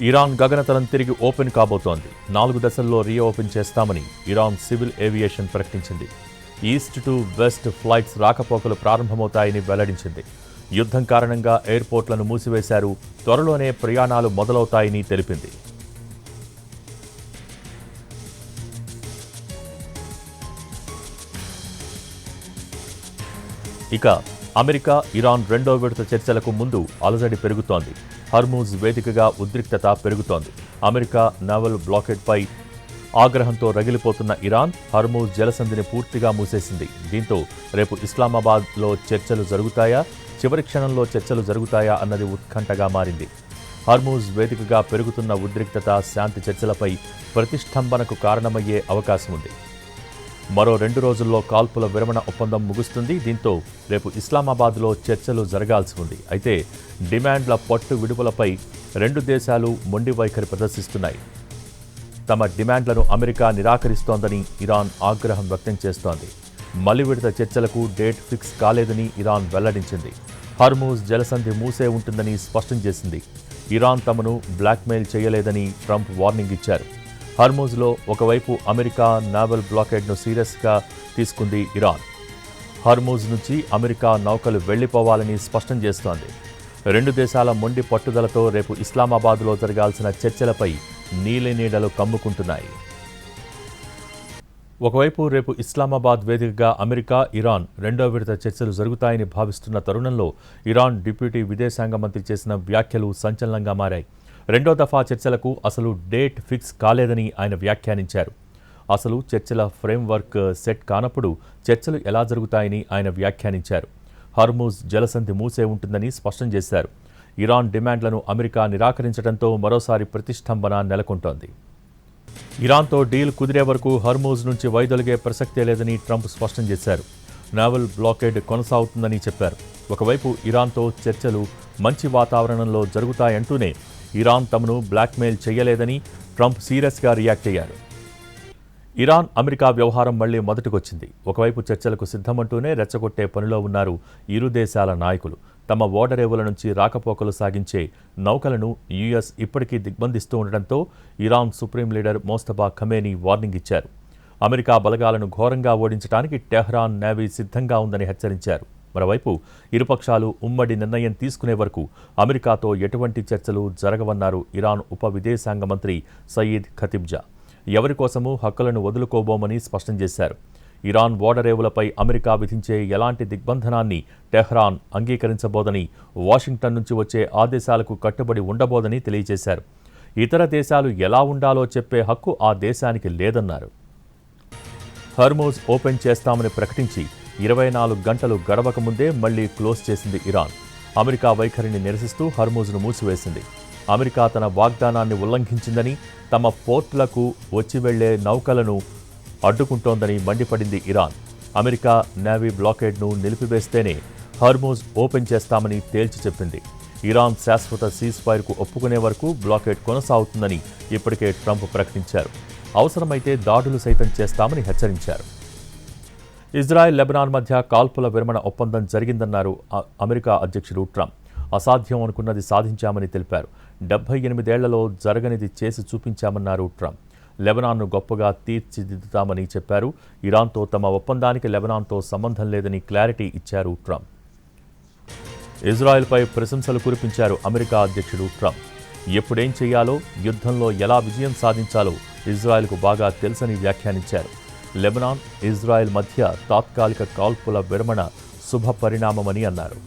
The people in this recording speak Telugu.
ఇరాన్ గగనతలం తిరిగి ఓపెన్ కాబోతోంది. 4 దశల్లో రీఓపెన్ చేస్తామని ఇరాన్ సివిల్ ఏవియేషన్ ప్రకటించింది. ఈస్ట్ టు వెస్ట్ ఫ్లైట్స్ రాకపోకలు ప్రారంభమవుతాయని వెల్లడించింది. యుద్ధం కారణంగా ఎయిర్పోర్ట్లను మూసివేశారు. త్వరలోనే ప్రయాణాలు మొదలవుతాయని తెలిపింది. ఇక అమెరికా, ఇరాన్ రెండో విడత చర్చలకు ముందు అలజడి పెరుగుతోంది. హర్మూజ్ వేదికగా ఉద్రిక్తత పెరుగుతోంది. అమెరికా నావల్ బ్లాకెట్పై ఆగ్రహంతో రగిలిపోతున్న ఇరాన్ హర్మూజ్ జలసంధిని పూర్తిగా మూసేసింది. దీంతో రేపు ఇస్లామాబాద్లో చర్చలు జరుగుతాయా, చివరి క్షణంలో చర్చలు జరుగుతాయా అన్నది ఉత్కంఠగా మారింది. హర్మూజ్ వేదికగా పెరుగుతున్న ఉద్రిక్తత శాంతి చర్చలపై ప్రతిష్టంభనకు కారణమయ్యే అవకాశం ఉంది. మరో 2 రోజుల్లో కాల్పుల విరమణ ఒప్పందం ముగుస్తుంది. దీంతో రేపు ఇస్లామాబాద్లో చర్చలు జరగాల్సి ఉంది. అయితే డిమాండ్ల పట్టు విడుదలపై 2 దేశాలు మొండి వైఖరి ప్రదర్శిస్తున్నాయి. తమ డిమాండ్లను అమెరికా నిరాకరిస్తోందని ఇరాన్ ఆగ్రహం వ్యక్తం చేస్తోంది. మలి విడత చర్చలకు డేట్ ఫిక్స్ కాలేదని ఇరాన్ వెల్లడించింది. హర్మూజ్ జలసంధి మూసే ఉంటుందని స్పష్టం చేసింది. ఇరాన్ తమను బ్లాక్మెయిల్ చేయలేదని ట్రంప్ వార్నింగ్ ఇచ్చారు. హర్మూజ్లో ఒకవైపు అమెరికా నావల్ బ్లాకేడ్ను సీరియస్గా తీసుకుంది ఇరాన్. హర్మూజ్ నుంచి అమెరికా నౌకలు వెళ్లిపోవాలని స్పష్టం చేస్తోంది. 2 దేశాల మొండి పట్టుదలతో రేపు ఇస్లామాబాద్లో జరగాల్సిన చర్చలపై నీలినీడలు కమ్ముకుంటున్నాయి. ఒకవైపు రేపు ఇస్లామాబాద్ వేదికగా అమెరికా, ఇరాన్ రెండో విడత చర్చలు జరుగుతాయని భావిస్తున్న తరుణంలో ఇరాన్ డిప్యూటీ విదేశాంగ మంత్రి చేసిన వ్యాఖ్యలు సంచలనంగా మారాయి. రెండో దఫా చర్చలకు అసలు డేట్ ఫిక్స్ కాలేదని ఆయన వ్యాఖ్యానించారు. అసలు చర్చల ఫ్రేమ్వర్క్ సెట్ కానప్పుడు చర్చలు ఎలా జరుగుతాయని ఆయన వ్యాఖ్యానించారు. హర్మూజ్ జలసంధి మూసే ఉంటుందని స్పష్టం చేశారు. ఇరాన్ డిమాండ్లను అమెరికా నిరాకరించడంతో మరోసారి ప్రతిష్టంభన నెలకొంటోంది. ఇరాన్తో డీల్ కుదిరే వరకు హర్మూజ్ నుంచి వైదొలిగే ప్రసక్తే లేదని ట్రంప్ స్పష్టం చేశారు. నావల్ బ్లాకేడ్ కొనసాగుతుందని చెప్పారు. ఒకవైపు ఇరాన్తో చర్చలు మంచి వాతావరణంలో జరుగుతాయంటూనే ఇరాన్ తమను బ్లాక్మెయిల్ చేయలేదని ట్రంప్ సీరియస్గా రియాక్ట్ అయ్యారు. ఇరాన్, అమెరికా వ్యవహారం మళ్లీ మొదటికొచ్చింది. ఒకవైపు చర్చలకు సిద్ధమంటూనే రెచ్చగొట్టే పనిలో ఉన్నారు ఇరు దేశాల నాయకులు. తమ ఓడరేవుల నుంచి రాకపోకలు సాగించే నౌకలను యుఎస్ ఇప్పటికీ దిగ్బంధిస్తూ ఉండడంతో Iran supreme leader Mostafa Khamenei warning ఇచ్చారు. అమెరికా బలగాలను ఘోరంగా ఓడించడానికి టెహ్రాన్ నేవీ సిద్ధంగా ఉందని హెచ్చరించారు. మరోవైపు ఇరుపక్షాలు ఉమ్మడి నిర్ణయం తీసుకునే వరకు అమెరికాతో ఎటువంటి చర్చలు జరగవన్నారు ఇరాన్ ఉప విదేశాంగ మంత్రి సయీద్ ఖతిబ్జా. ఎవరి కోసమూ హక్కులను వదులుకోబోమని స్పష్టం చేశారు. ఇరాన్ ఓడరేవులపై అమెరికా విధించే ఎలాంటి దిగ్బంధనాన్ని టెహ్రాన్ అంగీకరించబోదని, వాషింగ్టన్ నుంచి వచ్చే ఆదేశాలకు కట్టుబడి ఉండబోదని తెలియజేశారు. ఇతర దేశాలు ఎలా ఉండాలో చెప్పే హక్కు ఆ దేశానికి లేదన్నారు. హర్మూజ్ ఓపెన్ చేస్తామని ప్రకటించి 24 గంటలు గడవక ముందే మళ్లీ క్లోజ్ చేసింది ఇరాన్. అమెరికా వైఖరిని నిరసిస్తూ హర్మూజ్ను మూసివేసింది. అమెరికా తన వాగ్దానాన్ని ఉల్లంఘించిందని, తమ పోర్టులకు వచ్చి వెళ్లే నౌకలను అడ్డుకుంటోందని మండిపడింది ఇరాన్. అమెరికా నేవీ బ్లాకేడ్ను నిలిపివేస్తేనే హర్మూజ్ ఓపెన్ చేస్తామని తేల్చి చెప్పింది. ఇరాన్ శాశ్వత సీజ్ ఫైర్కు ఒప్పుకునే వరకు బ్లాకేడ్ కొనసాగుతుందని ఇప్పటికే ట్రంప్ ప్రకటించారు. అవసరమైతే దాడులు సైతం చేస్తామని హెచ్చరించారు. ఇజ్రాయెల్, లెబనాన్ మధ్య కాల్పుల విరమణ ఒప్పందం జరిగిందన్నారు అమెరికా అధ్యక్షుడు ట్రంప్. అసాధ్యం అనుకున్నది సాధించామని తెలిపారు. 78 ఏళ్లలో జరగనిది చేసి చూపించామన్నారు ట్రంప్. లెబనాన్ను గొప్పగా తీర్చిదిద్దుతామని చెప్పారు. ఇరాన్తో తమ ఒప్పందానికి లెబనాన్తో సంబంధం లేదని క్లారిటీ ఇచ్చారు ట్రంప్. ఇజ్రాయెల్పై ప్రశంసలు కురిపించారు అమెరికా అధ్యక్షుడు ట్రంప్. ఎప్పుడేం చేయాలో, యుద్ధంలో ఎలా విజయం సాధించాలో ఇజ్రాయెల్కు బాగా తెలుసని వ్యాఖ్యానించారు. లెబనాన్, ఇజ్రాయెల్ మధ్య తాత్కాలిక కాల్పుల విరమణ శుభ పరిణామమని అన్నారు.